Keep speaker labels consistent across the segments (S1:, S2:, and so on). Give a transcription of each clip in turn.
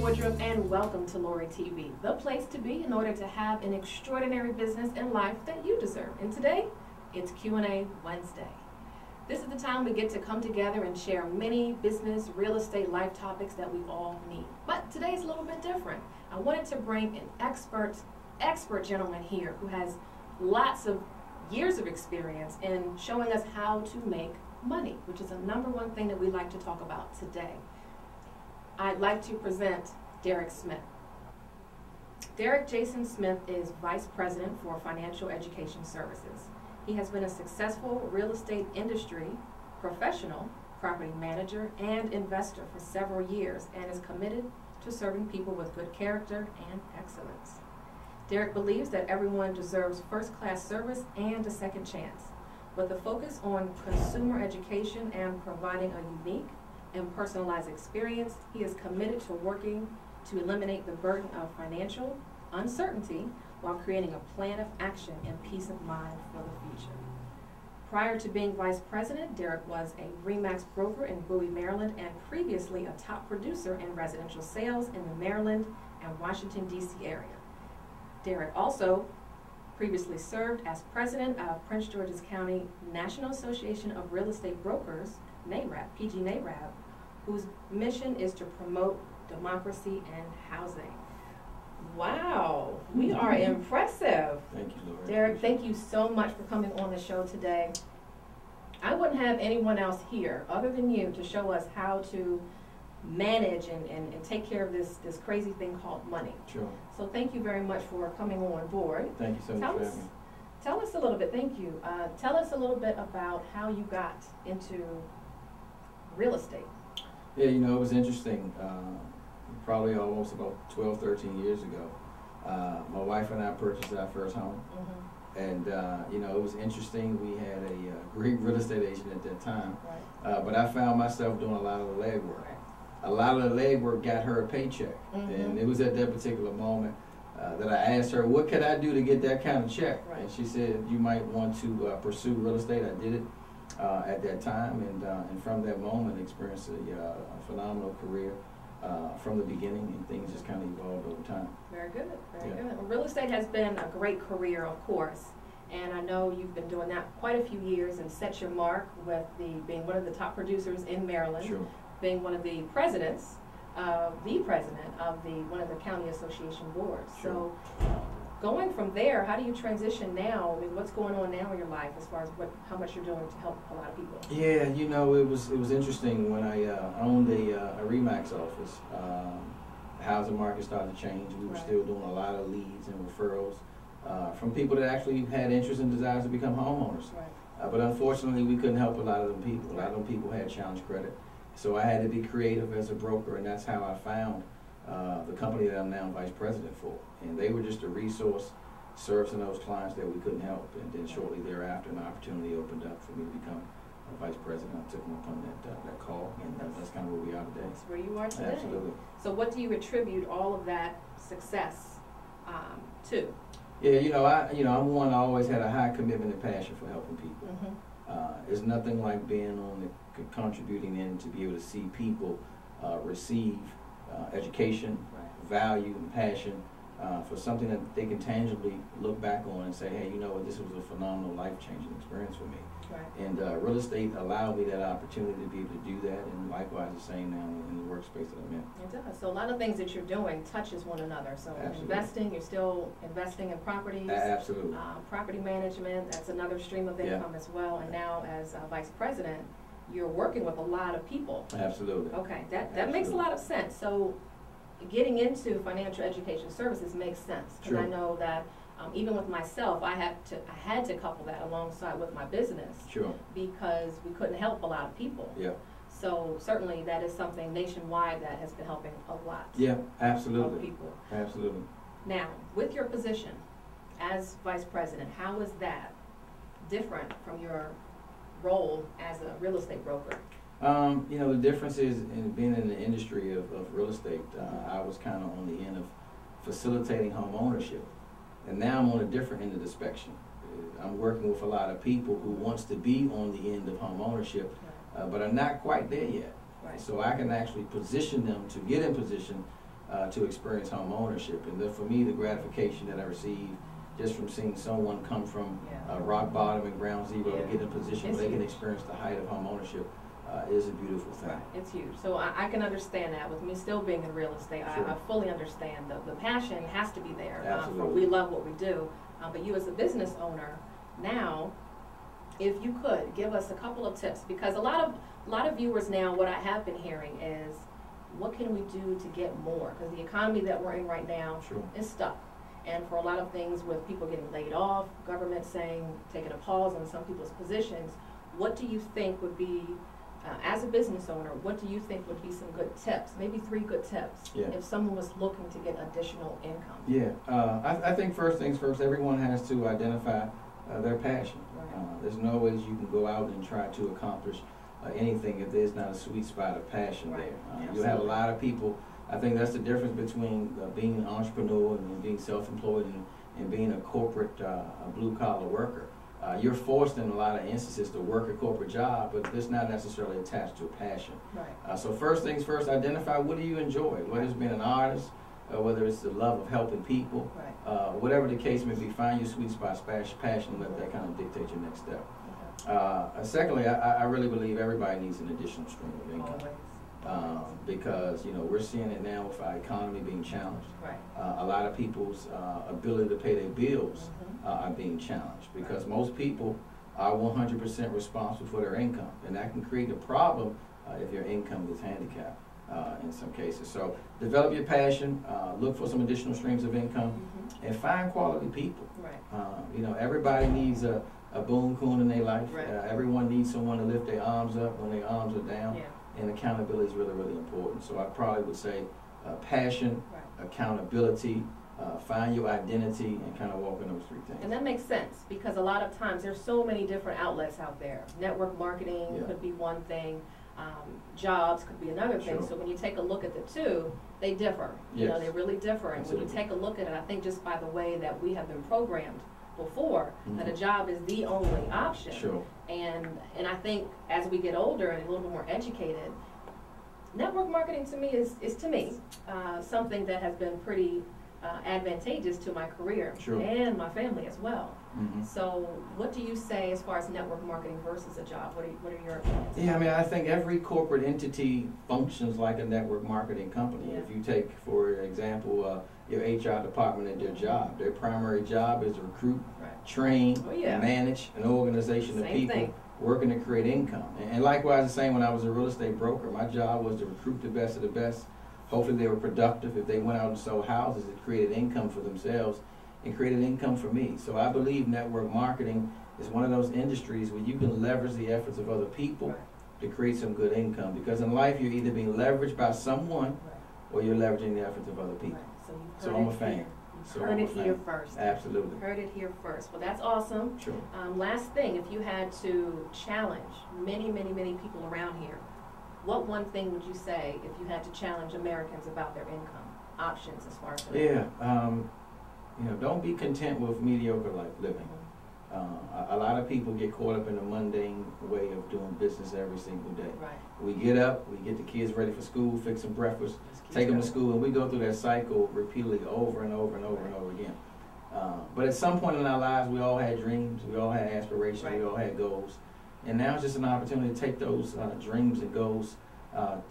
S1: Woodruff, and welcome to Lorie TV, the place to be in order to have an extraordinary business and life that you deserve. And today, it's Q&A Wednesday. This is the time we get to come together and share many business, real estate, life topics that we all need. But today's a little bit different. I wanted to bring an expert gentleman here who has lots of years of experience in showing us how to make money, which is the #1 thing that we like to talk about today. I'd like to present Derrick Smith. Derrick Jason Smith is Vice President for Financial Education Services. He has been a successful real estate industry professional, property manager, and investor for several years and is committed to serving people with good character and excellence. Derrick believes that everyone deserves first-class service and a second chance. With a focus on consumer education and providing a unique and personalized experience, he is committed to working to eliminate the burden of financial uncertainty while creating a plan of action and peace of mind for the future. Prior to being vice president, Derrick was a RE/MAX broker in Bowie, Maryland, and previously a top producer in residential sales in the Maryland and Washington, D.C. area. Derrick also previously served as president of Prince George's County National Association of Real Estate Brokers, NAREB, PG-NAREB, whose mission is to promote democracy and housing. Wow, we are impressive.
S2: Thank you, Lorie.
S1: Derrick, thank you so much for coming on the show today. I wouldn't have anyone else here other than you to show us how to manage and take care of this crazy thing called money.
S2: Sure.
S1: So thank you very much for coming on board.
S2: Thank you so much for having me.
S1: Tell us a little bit, thank you. Tell us a little bit about how you got into real estate.
S2: Yeah, you know, it was interesting. Probably almost about 12, 13 years ago, my wife and I purchased our first home. And, you know, it was interesting. We had a great real estate agent at that time. Right. But I found myself doing a lot of the legwork. Right. A lot of the legwork got her a paycheck. And it was at that particular moment that I asked her, what could I do to get that kind of check? Right. And she said, you might want to pursue real estate. I did it at that time. And from that moment, experienced a phenomenal career. From the beginning, and things just kind of evolved over time.
S1: Very good, very good. Well, real estate has been a great career, of course, and I know you've been doing that quite a few years and set your mark with being one of the top producers in Maryland, sure, being one of the presidents, of one of the county association boards. Sure. So, going from there, how do you transition now? I mean, what's going on now in your life as far as how much you're doing to help a lot of people? Yeah,
S2: you know, it was interesting when I owned a RE/MAX office. The housing market started to change. We were still doing a lot of leads and referrals from people that actually had interest and desires to become homeowners. Right. But unfortunately, we couldn't help a lot of them people. A lot of them people had challenged credit. So I had to be creative as a broker, and that's how I found the company that I'm now vice president for. And they were just a resource servicing those clients that we couldn't help. And then shortly thereafter, an opportunity opened up for me to become a vice president. I took them upon that call, and that's kind of where we are today.
S1: That's where you are today.
S2: Absolutely.
S1: So what do you attribute all of that success to?
S2: Yeah, you know, I'm one that always had a high commitment and passion for helping people. There's nothing like being on the contributing end to be able to see people receive education, value, and passion for something that they can tangibly look back on and say, hey, you know what, this was a phenomenal, life-changing experience for me. Right. And real estate allowed me that opportunity to be able to do that, and likewise the same now in the workspace that I'm in.
S1: It does. So a lot of things that you're doing touches one another. So investing, you're still investing in properties.
S2: Absolutely.
S1: Property management, that's another stream of income as well. And now as vice president, you're working with a lot of people.
S2: Absolutely.
S1: Okay, that makes a lot of sense. So getting into financial education services makes sense, because I know that even with myself, I had to couple that alongside with my business. Sure. Because we couldn't help a lot of people. Yeah. So certainly that is something nationwide that has been helping a lot.
S2: Yeah, absolutely.
S1: Of people.
S2: Absolutely.
S1: Now, with your position as vice president, how is that different from your role as a real estate broker?
S2: You know, the difference is in being in the industry of real estate, I was kind of on the end of facilitating home ownership. And now I'm on a different end of the spectrum. I'm working with a lot of people who wants to be on the end of home ownership, but are not quite there yet. Right. So I can actually position them to get in position to experience home ownership. And for me, the gratification that I receive just from seeing someone come from rock bottom and ground zero to get in a position where they can experience the height of home ownership is a beautiful thing.
S1: Right. It's huge. So I can understand that. With me still being in real estate, sure. I fully understand the passion has to be there.
S2: Absolutely.
S1: We love what we do. But you as a business owner, now, if you could give us a couple of tips, because a lot of viewers now, what I have been hearing is, what can we do to get more? Because the economy that we're in right now is stuck. And for a lot of things, with people getting laid off, government saying, taking a pause on some people's positions, what do you think would be, as a business owner, what do you think would be some good tips, maybe 3 good tips, if someone was looking to get additional income?
S2: Yeah, I think first things first, everyone has to identify their passion.
S1: Right.
S2: There's no ways you can go out and try to accomplish anything if there's not a sweet spot of passion there. You have a lot of people. I think that's the difference between being an entrepreneur and being self-employed and being a corporate blue-collar worker. You're forced in a lot of instances to work a corporate job, but it's not necessarily attached to a passion.
S1: Right.
S2: So first things first, identify what do you enjoy, whether it's being an artist, whether it's the love of helping people, whatever the case may be, find your sweet spot, passion, and let that kind of dictate your next step. Secondly, I really believe everybody needs an additional stream of income. Because we're seeing it now with our economy being challenged.
S1: Right.
S2: A lot of people's ability to pay their bills are being challenged because most people are 100% responsible for their income, and that can create a problem if your income is handicapped in some cases. So develop your passion, look for some additional streams of income, and find quality people.
S1: Right.
S2: Everybody needs a boon coon in their life.
S1: Right.
S2: Everyone needs someone to lift their arms up when their arms are down.
S1: Yeah.
S2: And accountability is really, really important. So I probably would say passion, accountability, find your identity, and kind of walk in those 3 things.
S1: And that makes sense because a lot of times there's so many different outlets out there. Network marketing could be one thing. Jobs could be another thing. So when you take a look at the 2, they differ. They really differ. And when you take a look at it, I think just by the way that we have been programmed before, that a job is the only option. And I think as we get older and a little bit more educated, network marketing to me is something that has been pretty advantageous to my career and my family as well. So what do you say as far as network marketing versus a job? What are your opinions?
S2: Yeah, I mean, I think every corporate entity functions like a network marketing company. If you take, for example, your HR department at their job, their primary job is to recruit, train, and manage an organization of people working to create income. And likewise, the same when I was a real estate broker. My job was to recruit the best of the best. Hopefully they were productive. If they went out and sold houses, it created income for themselves and created income for me. So I believe network marketing is one of those industries where you can leverage the efforts of other people to create some good income. Because in life, you're either being leveraged by someone or you're leveraging the efforts of other people. So I'm a fan.
S1: Heard it here first.
S2: Absolutely.
S1: Heard it here first. Well, that's awesome. Last thing, if you had to challenge many, many, many people around here, what one thing would you say if you had to challenge Americans about their income options as far as
S2: don't be content with mediocre life living. A lot of people get caught up in the mundane way of doing business every single day. We get up, we get the kids ready for school, fix them breakfast, take them to school, and we go through that cycle repeatedly over and over and over and over again. But at some point in our lives, we all had dreams, we all had aspirations, we all had goals. And now it's just an opportunity to take those dreams and goals,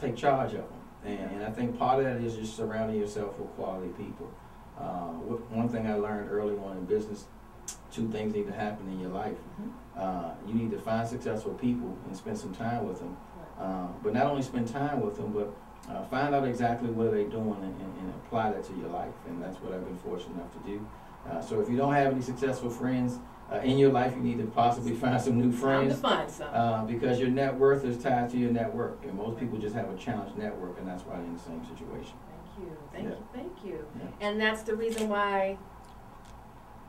S2: take charge of them. And I think part of that is just surrounding yourself with quality people. One thing I learned early on in business, 2 things need to happen in your life. You need to find successful people and spend some time with them. But not only spend time with them, but find out exactly what they're doing and apply that to your life. And that's what I've been fortunate enough to do. So if you don't have any successful friends in your life, you need to possibly find some new friends.
S1: Time to find some.
S2: Because your net worth is tied to your network. And most people just have a challenged network, and that's why they're in the same situation.
S1: Thank you. And that's the reason why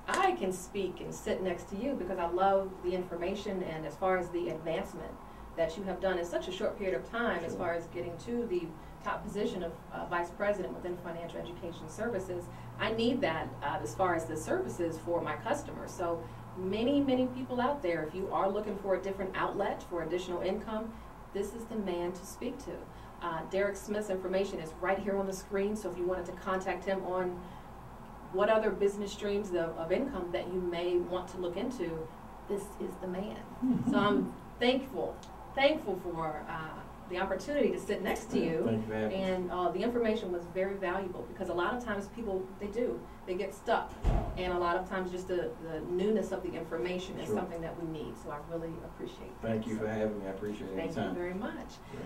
S1: I can speak and sit next to you, because I love the information and as far as the advancement that you have done in such a short period of time as far as getting to the top position of Vice President within Financial Education Services. I need that as far as the services for my customers. So many, many people out there, if you are looking for a different outlet for additional income, this is the man to speak to. Derrick Smith's information is right here on the screen, so if you wanted to contact him on what other business streams of income that you may want to look into, this is the man. So I'm thankful for the opportunity to sit next to you.
S2: Thank you for having me.
S1: And the information was very valuable, because a lot of times people, they get stuck. And a lot of times just the newness of the information is something that we need. So I really appreciate it.
S2: Thank you for having me. I appreciate it.
S1: Thank you very much.
S2: Yeah.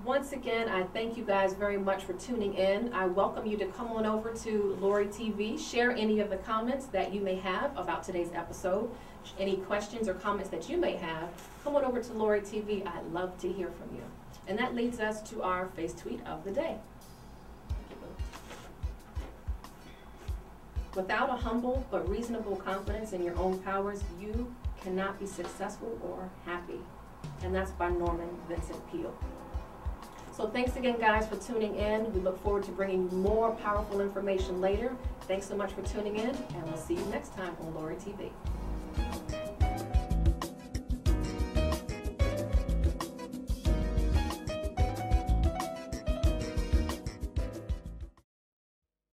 S1: Once again, I thank you guys very much for tuning in. I welcome you to come on over to Lorie TV, share any of the comments that you may have about today's episode, any questions or comments that you may have. Come on over to Lorie TV. I'd love to hear from you. And that leads us to our face tweet of the day. Without a humble but reasonable confidence in your own powers, you cannot be successful or happy. And that's by Norman Vincent Peale. So thanks again, guys, for tuning in. We look forward to bringing you more powerful information later. Thanks so much for tuning in, and we'll see you next time on Lorie TV.